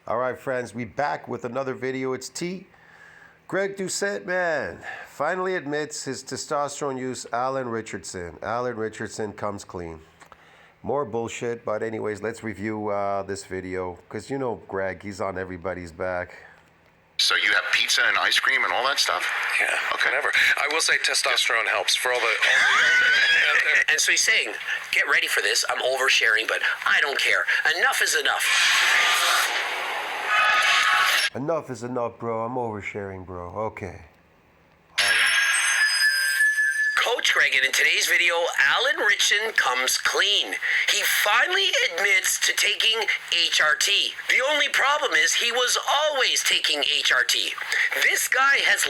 All right, friends, we back with another video. It's T. Greg Doucette, man, finally admits his testosterone use. Alan Richardson comes clean. More bullshit, but anyways, let's review this video. Because you know Greg, he's on everybody's back. So you have pizza and ice cream and all that stuff? Yeah, okay. Whatever. I will say testosterone helps for all the And so he's saying, get ready for this. I'm oversharing, but I don't care. Enough is enough. Enough is enough, bro. I'm oversharing, bro. Okay. Coach Greg, and in today's video, Alan Richardson comes clean. He finally admits to taking HRT. The only problem is he was always taking HRT. This guy has...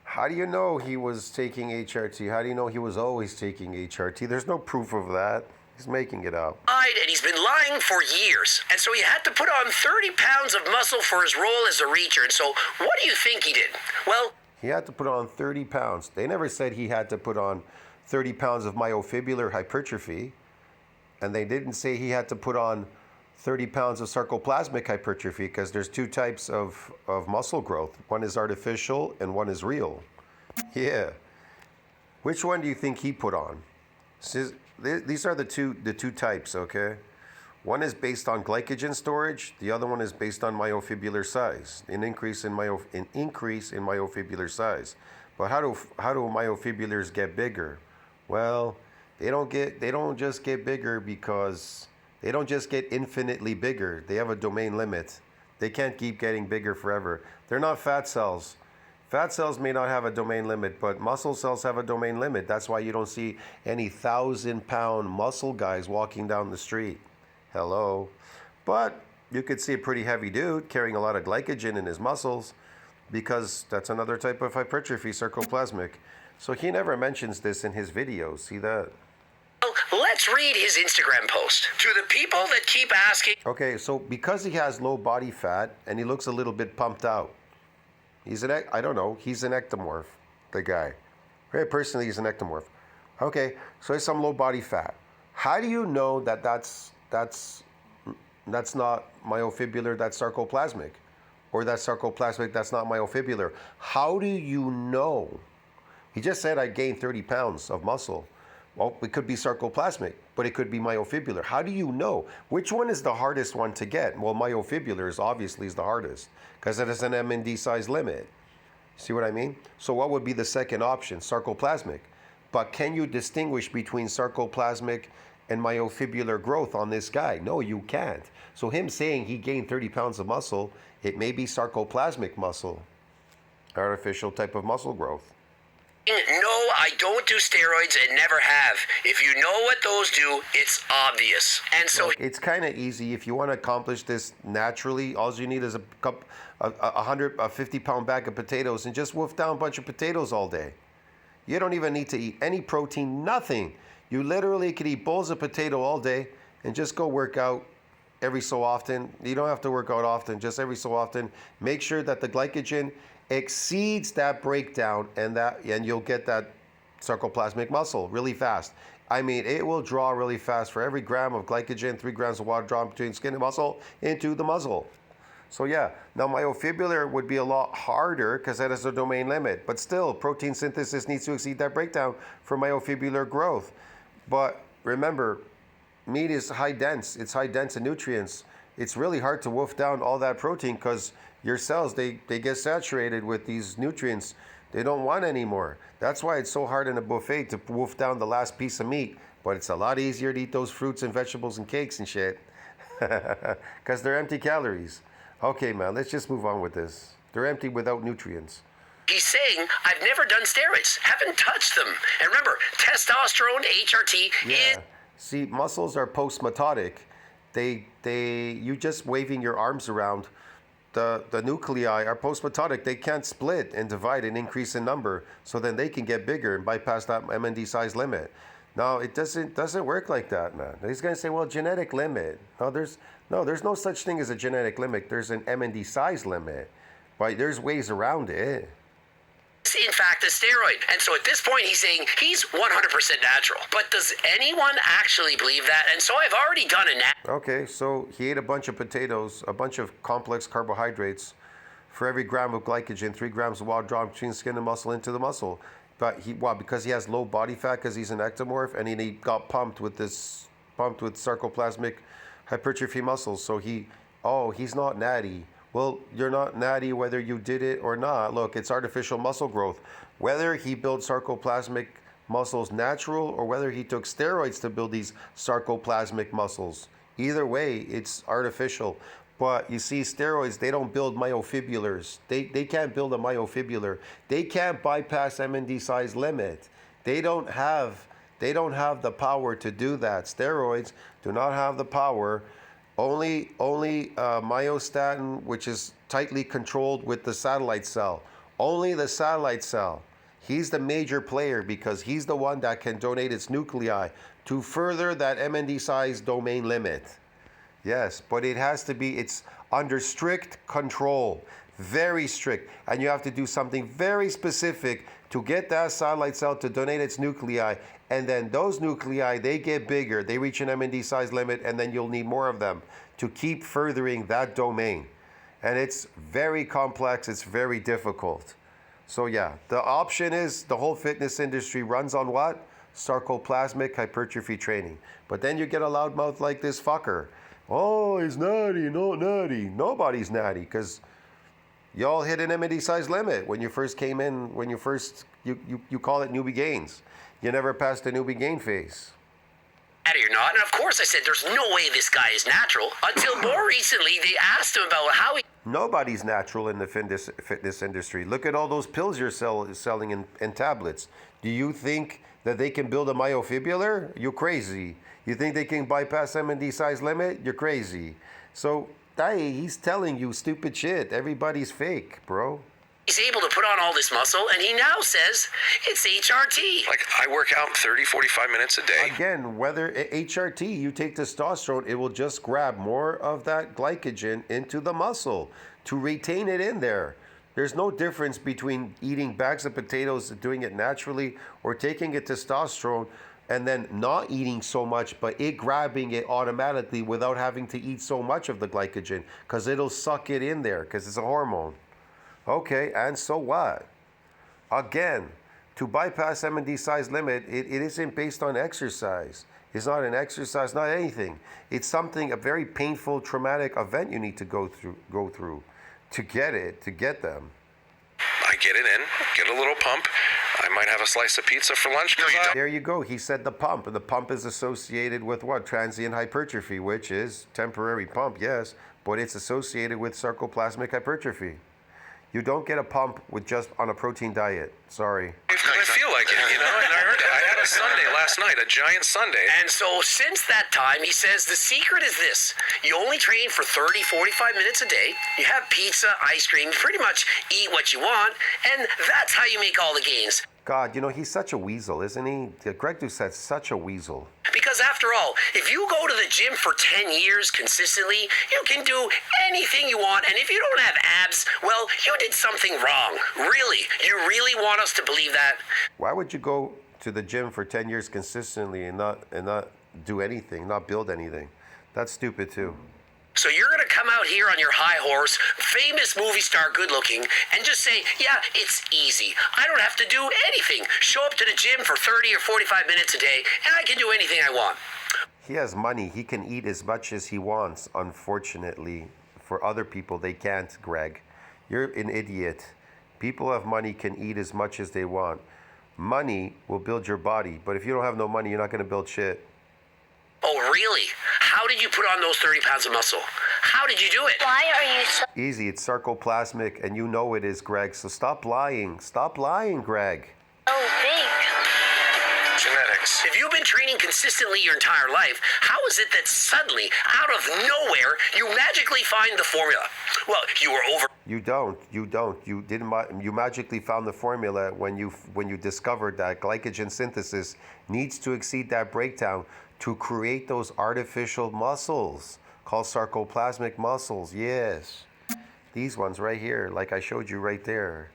How do you know he was taking HRT? How do you know he was always taking HRT? There's no proof of that. He's making it up. And he's been lying for years. And so he had to put on 30 pounds of muscle for his role as a reacher. And so what do you think he did? Well... He had to put on 30 pounds. They never said he had to put on 30 pounds of myofibrillar hypertrophy. And they didn't say he had to put on 30 pounds of sarcoplasmic hypertrophy, because there's two types of muscle growth. One is artificial and one is real. Yeah. Which one do you think he put on? These are the two types, okay? One is based on glycogen storage. The other one is based on myofibrillar size, an increase in myofibrillar size. But how do myofibrillars get bigger? Well, they don't just get bigger because they don't just get infinitely bigger. They have a domain limit. They can't keep getting bigger forever. They're not fat cells. Fat cells may not have a domain limit, but muscle cells have a domain limit. That's why you don't see any 1,000-pound muscle guys walking down the street. Hello. But you could see a pretty heavy dude carrying a lot of glycogen in his muscles, because that's another type of hypertrophy, sarcoplasmic. So he never mentions this in his videos. See that? Let's read his Instagram post. To the people that keep asking... Okay, so because he has low body fat and he looks a little bit pumped out, he's an ectomorph, the guy. Very personally, he's an ectomorph. Okay, so he's some low body fat. How do you know that that's not myofibrillar, that's sarcoplasmic? Or that's sarcoplasmic, that's not myofibrillar? How do you know? He just said I gained 30 pounds of muscle. Well, it could be sarcoplasmic, but it could be myofibrillar. How do you know? Which one is the hardest one to get? Well, myofibrillar is obviously the hardest, because it has an MND size limit. See what I mean? So what would be the second option? Sarcoplasmic. But can you distinguish between sarcoplasmic and myofibrillar growth on this guy? No, you can't. So him saying he gained 30 pounds of muscle, it may be sarcoplasmic muscle, artificial type of muscle growth. No, I don't do steroids and never have. If you know what those do, it's obvious. And so... Look, it's kind of easy. If you want to accomplish this naturally, all you need is a 50-pound bag of potatoes and just wolf down a bunch of potatoes all day. You don't even need to eat any protein, nothing. You literally could eat bowls of potato all day and just go work out every so often. You don't have to work out often, just every so often. Make sure that the glycogen exceeds that breakdown, and you'll get that sarcoplasmic muscle really fast. I mean, it will draw really fast. For every gram of glycogen, 3 grams of water drawn between skin and muscle into the muscle. So yeah, now myofibrillar would be a lot harder because that has a domain limit, but still protein synthesis needs to exceed that breakdown for myofibrillar growth. But remember, meat is high dense. It's high dense in nutrients. It's really hard to wolf down all that protein because your cells, they get saturated with these nutrients. They don't want any more. That's why it's so hard in a buffet to wolf down the last piece of meat. But it's a lot easier to eat those fruits and vegetables and cakes and shit because they're empty calories. Okay, man, let's just move on with this. They're empty without nutrients. He's saying, I've never done steroids, haven't touched them. And remember, testosterone, HRT, yeah. See, muscles are postmitotic. You just waving your arms around, the nuclei are postmitotic. They can't split and divide and increase in number, so then they can get bigger and bypass that MND size limit. No, it doesn't work like that, man. He's gonna say, well, genetic limit. There's no such thing as a genetic limit. There's an MND size limit, but there's ways around it. in fact a steroid. And so at this point, he's saying he's 100% natural. But does anyone actually believe that? And so I've already done a Okay, so he ate a bunch of potatoes, a bunch of complex carbohydrates. For every gram of glycogen, 3 grams of water drawn between skin and muscle into the muscle. But because he has low body fat, because he's an ectomorph, and he got pumped with sarcoplasmic hypertrophy muscles. So he's not natty. Well, you're not natty whether you did it or not. Look, it's artificial muscle growth. Whether he built sarcoplasmic muscles natural or whether he took steroids to build these sarcoplasmic muscles. Either way, it's artificial. But you see, steroids, they don't build myofibrillars. They can't build a myofibrillar. They can't bypass MND size limit. They don't have the power to do that. Steroids do not have the power. Only myostatin, which is tightly controlled with the satellite cell. Only the satellite cell. He's the major player because he's the one that can donate its nuclei to further that MND size domain limit. Yes, but it's under strict control, very strict. And you have to do something very specific to get that satellite cell to donate its nuclei. And then those nuclei, they get bigger. They reach an MND size limit, and then you'll need more of them to keep furthering that domain. And it's very complex. It's very difficult. So yeah, the option is the whole fitness industry runs on what? Sarcoplasmic hypertrophy training. But then you get a loudmouth like this fucker. Oh, he's natty, not natty. Nobody's natty because y'all hit an MND size limit when you first came in, you call it newbie gains. You never passed the newbie gain phase. Or not. And of course I said there's no way this guy is natural until more recently they asked him about how he... Nobody's natural in the fitness industry. Look at all those pills you're selling in tablets. Do you think that they can build a myofibrillar? You're crazy. You think they can bypass MND size limit? You're crazy. So, he's telling you stupid shit. Everybody's fake, bro. He's able to put on all this muscle, and he now says it's HRT. Like, I work out 30, 45 minutes a day. Again, whether HRT, you take testosterone, it will just grab more of that glycogen into the muscle to retain it in there. There's no difference between eating bags of potatoes and doing it naturally or taking a testosterone and then not eating so much, but it grabbing it automatically without having to eat so much of the glycogen because it'll suck it in there because it's a hormone. Okay, and so what? Again, to bypass MND size limit, it isn't based on exercise. It's not an exercise, not anything. It's something, a very painful, traumatic event you need to go through to get them. I get it in, get a little pump. I might have a slice of pizza for lunch. No, you don't. There you go. He said the pump. And the pump is associated with what? Transient hypertrophy, which is temporary pump, yes, but it's associated with sarcoplasmic hypertrophy. You don't get a pump with just on a protein diet. Sorry. I feel like it, and I heard it. I had a sundae last night, a giant sundae. And so since that time, he says the secret is this. You only train for 30, 45 minutes a day. You have pizza, ice cream, you pretty much eat what you want, and that's how you make all the gains. God, he's such a weasel, isn't he? Greg Doucette's such a weasel. Because after all, if you go to the gym for 10 years consistently, you can do anything you want, and if you don't have abs, well, you did something wrong. Really? You really want us to believe that? Why would you go to the gym for 10 years consistently and not do anything, not build anything? That's stupid too. So you're going to come out here on your high horse, famous movie star good looking, and just say, yeah, it's easy. I don't have to do anything. Show up to the gym for 30 or 45 minutes a day, and I can do anything I want. He has money. He can eat as much as he wants. Unfortunately, for other people, they can't, Greg. You're an idiot. People who have money can eat as much as they want. Money will build your body, but if you don't have no money, you're not going to build shit. Oh, really? How did you put on those 30 pounds of muscle? How did you do it? Why are you so... Easy, it's sarcoplasmic, and you know it is, Greg. So stop lying. Stop lying, Greg. big? Genetics. If you've been training consistently your entire life, how is it that suddenly, out of nowhere, you magically find the formula? Well, you were over... You don't. You didn't. You magically found the formula when you discovered that glycogen synthesis needs to exceed that breakdown to create those artificial muscles called sarcoplasmic muscles. Yes, these ones right here, like I showed you right there.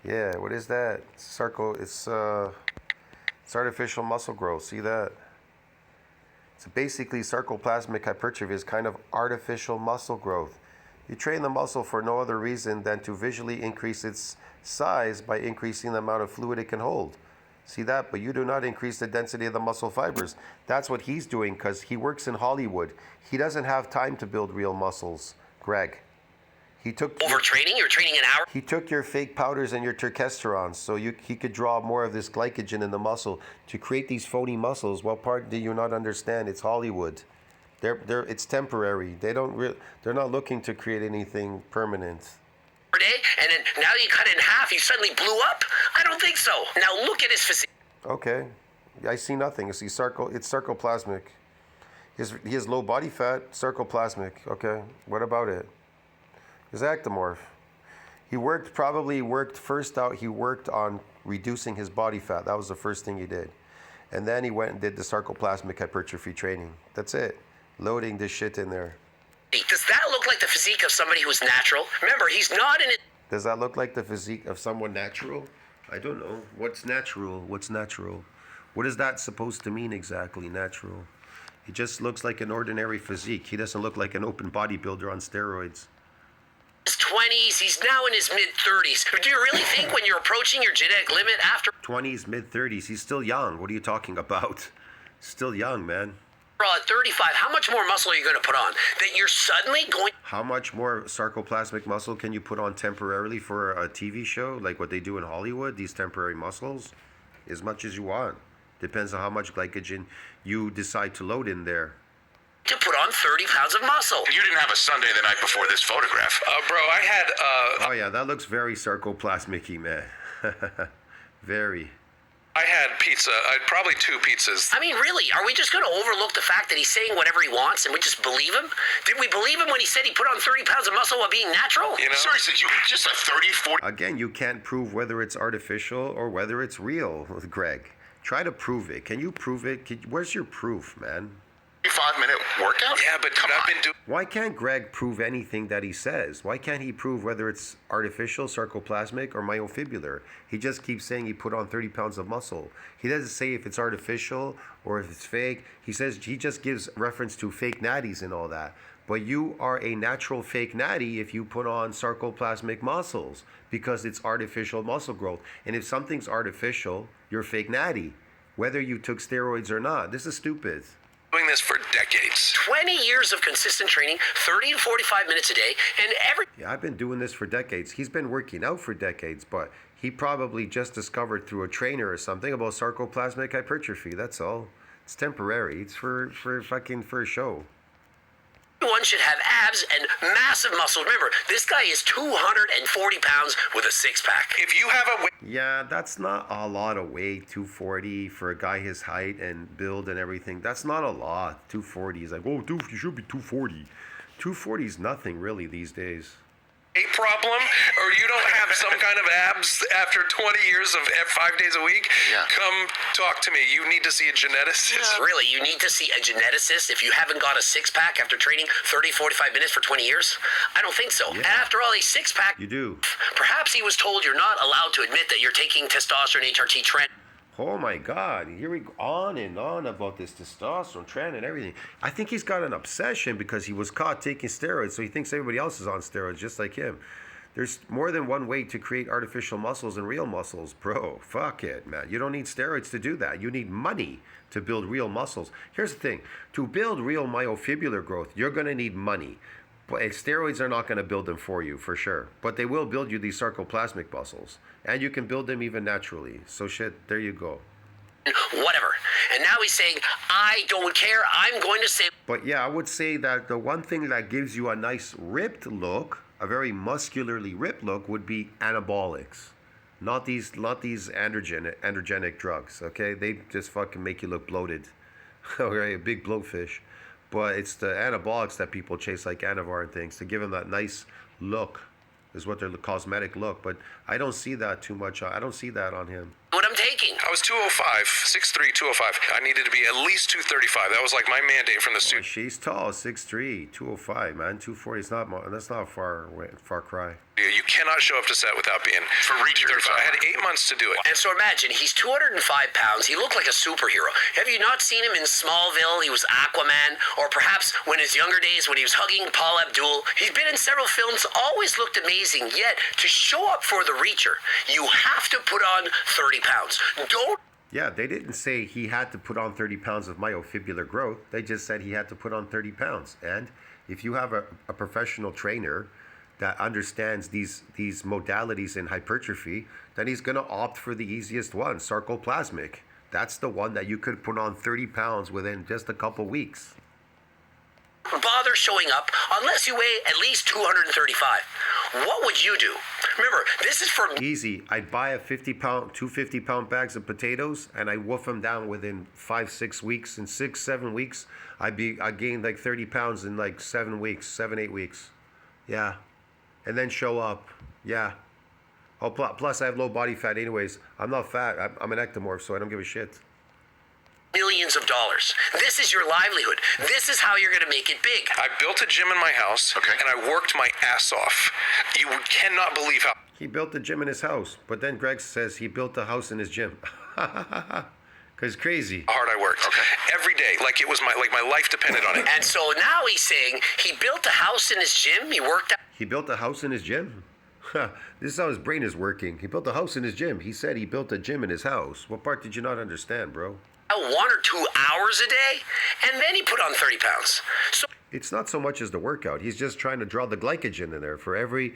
Yeah, what is that? It's artificial muscle growth. See that? So basically, sarcoplasmic hypertrophy is kind of artificial muscle growth. You train the muscle for no other reason than to visually increase its size by increasing the amount of fluid it can hold. See that? But you do not increase the density of the muscle fibers. That's what he's doing because he works in Hollywood. He doesn't have time to build real muscles, Greg. He took Overtraining? You're training an hour? He took your fake powders and your turkesterons so he could draw more of this glycogen in the muscle to create these phony muscles. What part do you not understand? It's Hollywood. It's temporary. They're not looking to create anything permanent. Per day, and then now you cut it in half, you suddenly blew up? I don't think so. Now look at his physique. Okay. I see nothing. It's sarcoplasmic. He has low body fat, sarcoplasmic. Okay. What about it? He's ectomorph. He worked on reducing his body fat. That was the first thing he did. And then he went and did the sarcoplasmic hypertrophy training. That's it. Loading this shit in there. Does that look like the physique of somebody who's natural? Remember, he's not in it. Does that look like the physique of someone natural? I don't know. What's natural? What's natural? What is that supposed to mean exactly, natural? He just looks like an ordinary physique. He doesn't look like an open bodybuilder on steroids. His 20s, he's now in his mid-30s. Do you really think when you're approaching your genetic limit after 20s, mid-30s, he's still young. What are you talking about? Still young, man. 35, how much more muscle are you going to put on? That you're suddenly going... How much more sarcoplasmic muscle can you put on temporarily for a TV show, like what they do in Hollywood, these temporary muscles? As much as you want. Depends on how much glycogen you decide to load in there. To put on 30 pounds of muscle. You didn't have a Sunday the night before this photograph. Bro, I had Oh yeah, that looks very sarcoplasmic-y, man. Very. I had pizza. I had probably 2 pizzas. I mean, really, are we just going to overlook the fact that he's saying whatever he wants and we just believe him? Did we believe him when he said he put on 30 pounds of muscle while being natural? You know? Seriously, you just a 30, 40... Again, you can't prove whether it's artificial or whether it's real, Greg. Try to prove it. Can you prove it? Where's your proof, man? 5-minute workout? Yeah, but dude, I've been doing... Why can't Greg prove anything that he says? Why can't he prove whether it's artificial, sarcoplasmic, or myofibular? He just keeps saying he put on 30 pounds of muscle. He doesn't say if it's artificial or if it's fake. He just gives reference to fake natties and all that. But you are a natural fake natty if you put on sarcoplasmic muscles because it's artificial muscle growth. And if something's artificial, you're fake natty, whether you took steroids or not. This is stupid. Doing this for decades. 20 years of consistent training, 30 to 45 minutes a day, and Yeah, I've been doing this for decades. He's been working out for decades, but he probably just discovered through a trainer or something about sarcoplasmic hypertrophy. That's all. It's temporary. It's for a show. everyone should have abs and massive muscle. Remember, this guy is 240 pounds with a six-pack. If you have a Yeah, that's not a lot of weight, 240 for a guy his height and build and everything. That's not a lot. 240 is like, oh, dude, you should be 240. 240 is nothing really these days. weight problem, or you don't have some kind of abs after 20 years of 5 days a week, come talk to me. You need to see a geneticist. Really, you need to see a geneticist if you haven't got a six-pack after training 30, 45 minutes for 20 years? I don't think so. Yeah. And after all, a six-pack... You do. Perhaps he was told you're not allowed to admit that you're taking testosterone HRT trend. Oh my God, here we go on and on about this testosterone trend and everything. I think he's got an obsession because he was caught taking steroids, so he thinks everybody else is on steroids just like him. There's more than one way to create artificial muscles and real muscles, bro. Fuck it, man. You don't need steroids to do that. You need money to build real muscles. Here's the thing. To build real myofibular growth, you're going to need money. But steroids are not going to build them for you, for sure. But they will build you these sarcoplasmic muscles. And you can build them even naturally. So shit, there you go. Whatever. And now he's saying, I don't care. I'm going to say... But yeah, I would say that the one thing that gives you a nice ripped look, a very muscularly ripped look, would be anabolics. Not these androgenic drugs, okay? They just fucking make you look bloated. Okay, a big bloatfish. But it's the anabolics that people chase, like Anavar and things, to give them that nice look, is what their cosmetic look. But I don't see that too much. I don't see that on him. What I'm taking. I was 205, 6'3", 205. I needed to be at least 235. That was like my mandate from the Well, student. she's tall, 6'3", 205, man. 240 is not. That's not a far cry. You cannot show up to set without being For reach 35. I had 8 months to do it. And so imagine, he's 205 pounds. He looked like a superhero. Have you not seen him in Smallville? He was Aquaman. Or perhaps when his younger days, when he was hugging Paul Abdul. He's been in several films, always looked amazing. Yet, to show up for the Reacher, you have to put on 30 pounds. Don't... Yeah, they didn't say he had to put on 30 pounds of myofibrillar growth. They just said he had to put on 30 pounds. And if you have a professional trainer that understands these modalities in hypertrophy, then he's going to opt for the easiest one, sarcoplasmic. That's the one that you could put on 30 pounds within just a couple weeks. bother showing up unless you weigh at least 235. What would you do? Remember, this is for... Easy. I'd buy a 2 50-pound bags of potatoes and I'd wolf them down within 5-6 weeks. In 6-7 weeks, I gained like 30 pounds in like 7-8 weeks. Yeah. And then show up. Yeah. Oh, plus I have low body fat anyways. I'm not fat. I'm an ectomorph, so I don't give a shit. millions of dollars. This is your livelihood. This is how you're going to make it big. I built a gym in my house, Okay. and I worked my ass off. You cannot believe how... He built a gym in his house, but then Greg says he built a house in his gym. Because crazy. hard I worked. Okay. Every day, like it was my life depended on it. And so now he's saying he built a house in his gym. He worked out. He built a house in his gym? This is how his brain is working. He built a house in his gym. He said he built a gym in his house. What part did you not understand, bro? 1 or 2 hours a day, and then he put on 30 pounds. So It's not so much as the workout. He's just trying to draw the glycogen in there. For every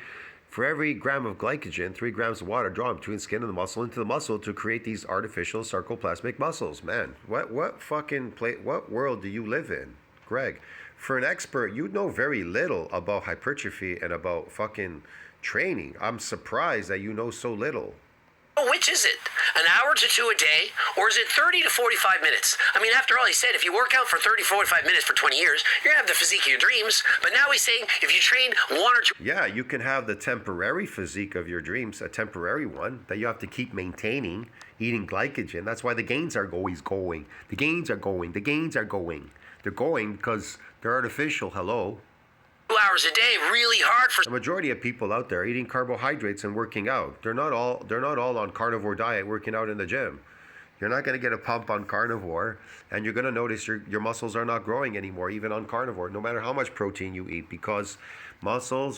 gram of glycogen, 3 grams of water drawn between skin and the muscle into the muscle to create these artificial sarcoplasmic muscles. Man, what world do you live in, Greg? For an expert, you know very little about hypertrophy and about fucking training. I'm surprised that you know so little. which is it? An hour to 2 a day, or is it 30 to 45 minutes? I mean, after all, he said if you work out for 30, 45 minutes for 20 years, you're going to have the physique of your dreams. But now he's saying if you train 1 or 2... Yeah, you can have the temporary physique of your dreams, a temporary one that you have to keep maintaining, eating glycogen. That's why the gains are always going. The gains are going. They're going because they're artificial. Hello. 2 hours a day, really hard for... The majority of people out there eating carbohydrates and working out, they're not all on carnivore diet working out in the gym. You're not going to get a pump on carnivore, and you're going to notice your muscles are not growing anymore, even on carnivore, no matter how much protein you eat, because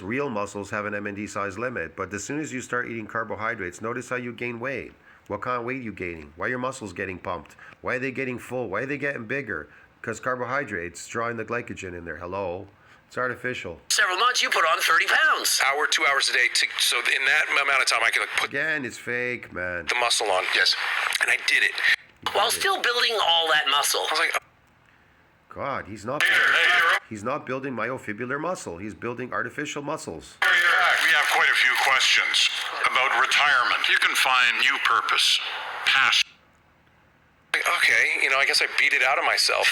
real muscles have an MND size limit. But as soon as you start eating carbohydrates, notice how you gain weight. What kind of weight are you gaining? Why are your muscles getting pumped? Why are they getting full? Why are they getting bigger? Because carbohydrates drawing the glycogen in there. Hello. It's artificial. several months, you put on 30 pounds. 2 hours a day. So in that amount of time, I could put Again, it's fake, man. the muscle on. Yes. And I did it. While still building all that muscle. I was like, God, he's not building myofibrillar muscle. He's building artificial muscles. We have quite a few questions about retirement. You can find new purpose, passion. okay, I guess I beat it out of myself.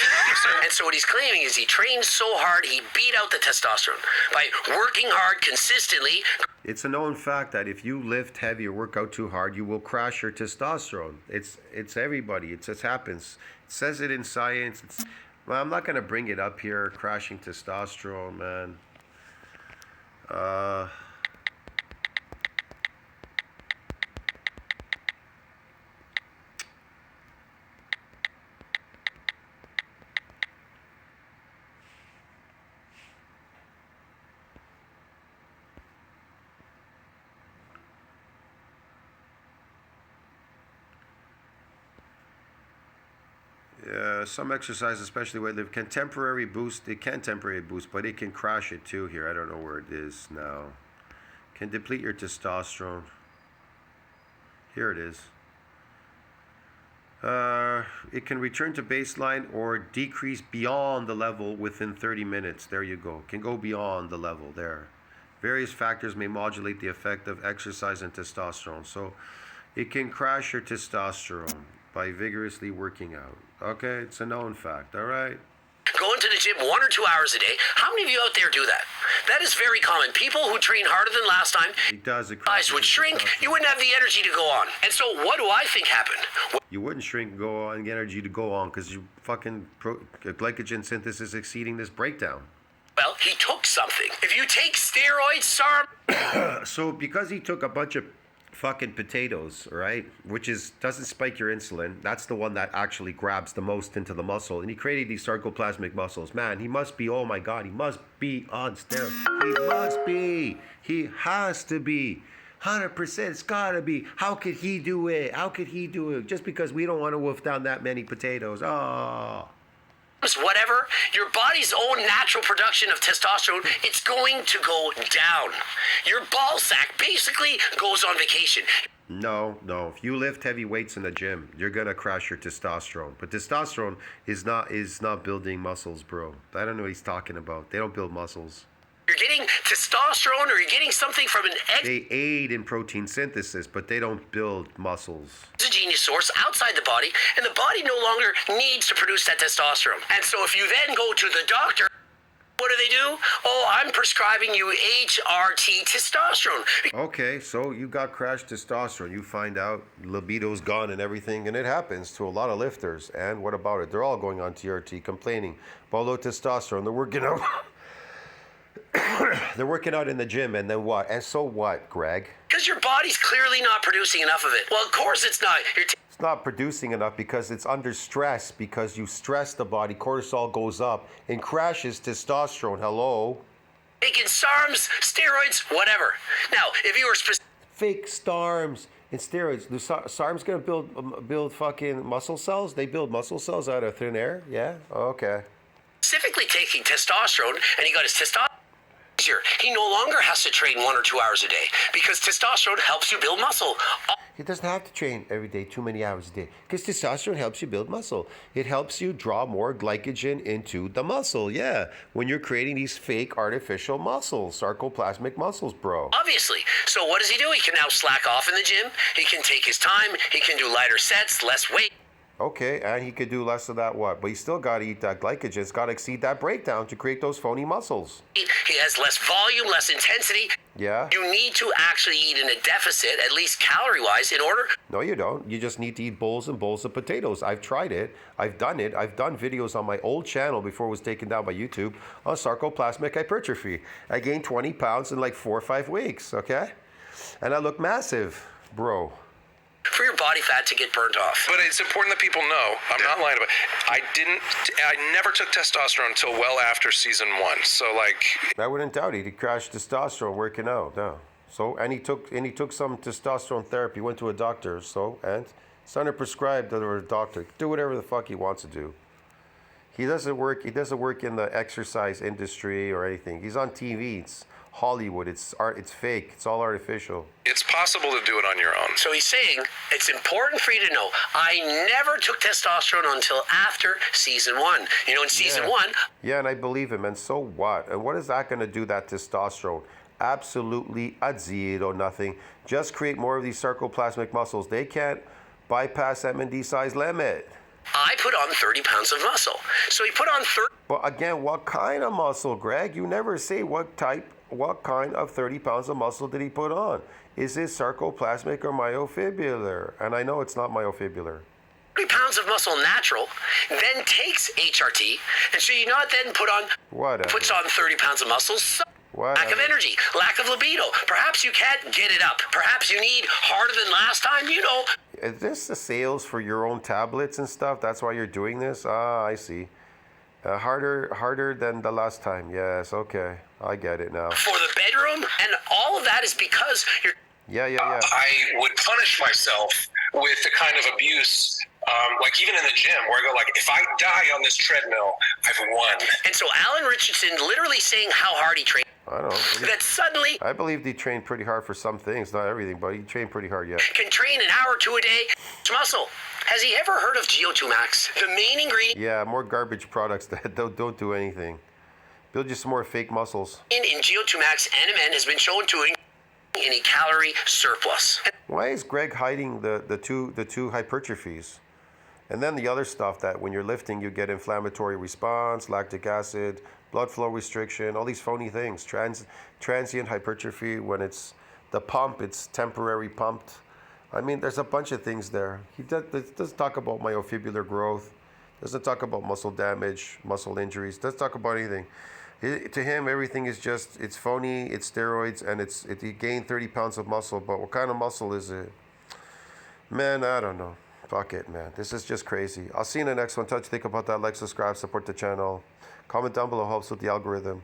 And so what he's claiming is he trained so hard, he beat out the testosterone. By working hard consistently... It's a known fact that if you lift heavy or work out too hard, you will crash your testosterone. It's everybody. It just happens. It says it in science. Well, I'm not going to bring it up here, crashing testosterone, man. Some exercise, especially weightlifting, can temporarily boost, but it can crash it too here. I don't know where it is now. Can deplete your testosterone. Here it is. It can return to baseline or decrease beyond the level within 30 minutes. There you go. Can go beyond the level there. Various factors may modulate the effect of exercise and testosterone. So it can crash your testosterone by vigorously working out. Okay, it's a known fact, all right? Going to the gym 1 or 2 hours a day. How many of you out there do that? That is very common. People who train harder than last time, It does. It eyes would shrink. You wouldn't have the energy to go on. And so what do I think happened? You wouldn't shrink and go on, get energy to go on because you fucking glycogen synthesis exceeding this breakdown. Well, he took something. If you take steroids, So because he took a bunch of fucking potatoes, right, which doesn't spike your insulin, that's the one that actually grabs the most into the muscle, and he created these sarcoplasmic muscles. Man, he must be, oh my God, he must be on steroids. He must be. He has to be. 100%, it's gotta be. How could he do it? How could he do it? Just because we don't want to wolf down that many potatoes. Oh. whatever, your body's own natural production of testosterone, it's going to go down. Your ball sack basically goes on vacation. No. If you lift heavy weights in the gym, you're gonna crash your testosterone. But testosterone is not building muscles, bro. I don't know what he's talking about. They don't build muscles. You're getting testosterone, or you're getting something from an They aid in protein synthesis, but they don't build muscles. exogenous source outside the body, and the body no longer needs to produce that testosterone. And so if you then go to the doctor, what do? Oh, I'm prescribing you HRT testosterone. Okay, so you got crashed testosterone. You find out libido's gone and everything, and it happens to a lot of lifters. And what about it? They're all going on TRT complaining about low testosterone. They're working out. They're working out in the gym, and then what? And so what, Greg? Because your body's clearly not producing enough of it. Well, of course it's not. It's not producing enough because it's under stress, because you stress the body, cortisol goes up and crashes testosterone. Hello? Taking SARMs, steroids, whatever. Now, if you were Fake SARMs and steroids. The SARMs gonna build fucking muscle cells? They build muscle cells out of thin air? Yeah? Okay. specifically taking testosterone, and he got his testosterone easier, he no longer has to train 1 or 2 hours a day because testosterone helps you build muscle. He doesn't have to train every day, too many hours a day, because testosterone helps you build muscle. It helps you draw more glycogen into the muscle. Yeah, when you're creating these fake artificial muscles, sarcoplasmic muscles, bro. Obviously. So what does he do? He can now slack off in the gym. He can take his time. He can do lighter sets, less weight. Okay, and he could do less of that what? But he's still got to eat that glycogen. It's got to exceed that breakdown to create those phony muscles. He has less volume, less intensity. Yeah? You need to actually eat in a deficit, at least calorie-wise, in order... No, you don't. You just need to eat bowls and bowls of potatoes. I've tried it. I've done it. I've done videos on my old channel before it was taken down by YouTube on sarcoplasmic hypertrophy. I gained 20 pounds in like 4 or 5 weeks, okay? And I look massive, bro. For your body fat to get burnt off. But it's important that people know, I'm not lying about it. I never took testosterone until well after season 1. So like... I wouldn't doubt it. He crashed testosterone working out, no. So, and he took some testosterone therapy, went to a doctor, and it's under prescribed or a doctor. Do whatever the fuck he wants to do. He doesn't work in the exercise industry or anything. He's on TV. It's Hollywood. It's art. It's fake. It's all artificial. It's possible to do it on your own. So he's saying, it's important for you to know, I never took testosterone until after season 1. You know, in season 1... Yeah, and I believe him, and so what? And what is that going to do, that testosterone? Absolutely a zero, nothing. Just create more of these sarcoplasmic muscles. They can't bypass M&D size limit. I put on 30 pounds of muscle. So he put on 30... But again, what kind of muscle, Greg? You never say what kind of 30 pounds of muscle did he put on? Is it sarcoplasmic or myofibrillar? And I know it's not myofibrillar. 30 pounds of muscle natural, then takes HRT, and so you not then puts on 30 pounds of muscle. So lack of energy, lack of libido. Perhaps you can't get it up. Perhaps you need harder than last time, you know. Is this the sales for your own tablets and stuff? That's why you're doing this? Ah, I see. Harder than the last time. Yes, okay. I get it now. For the bedroom, and all of that is because you're... Yeah. I would punish myself with the kind of abuse, like even in the gym, where I go like, if I die on this treadmill, I've won. And so Alan Richardson literally saying how hard he trained. I don't know. That suddenly... I believe he trained pretty hard for some things, not everything, but he trained pretty hard, yeah. Can train an hour or 2 a day. It's muscle. Has he ever heard of GO2 Max? The main ingredient... Yeah, more garbage products that don't do anything. Build you some more fake muscles. In GO2 Max, NMN has been shown to in a calorie surplus. Why is Greg hiding the two hypertrophies? And then the other stuff that when you're lifting, you get inflammatory response, lactic acid, blood flow restriction, all these phony things. Transient hypertrophy, when it's the pump, it's temporary pumped. I mean, there's a bunch of things there. He doesn't talk about myofibrillar growth, doesn't talk about muscle damage, muscle injuries, doesn't talk about anything. To him, everything is just, it's phony, it's steroids, and he gained 30 pounds of muscle. But what kind of muscle is it? Man, I don't know. Fuck it, man. This is just crazy. I'll see you in the next one. Touch, think about that. Like, subscribe, support the channel. Comment down below, helps with the algorithm.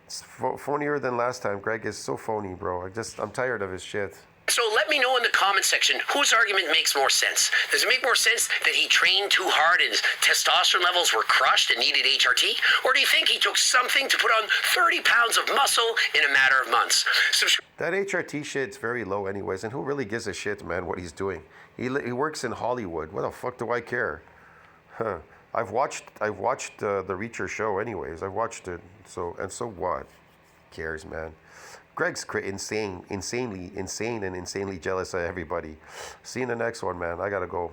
It's phonier than last time. Greg is so phony, bro. I'm tired of his shit. So let me know in the comment section whose argument makes more sense. Does it make more sense that he trained too hard and his testosterone levels were crushed and needed HRT? Or do you think he took something to put on 30 pounds of muscle in a matter of months? That HRT shit's very low anyways, and who really gives a shit, man, what he's doing? He works in Hollywood. What the fuck do I care? Huh. I've watched the Reacher show anyways. I've watched it. So what? Cares, man. Greg's insane and insanely jealous of everybody. See you in the next one, man. I gotta go.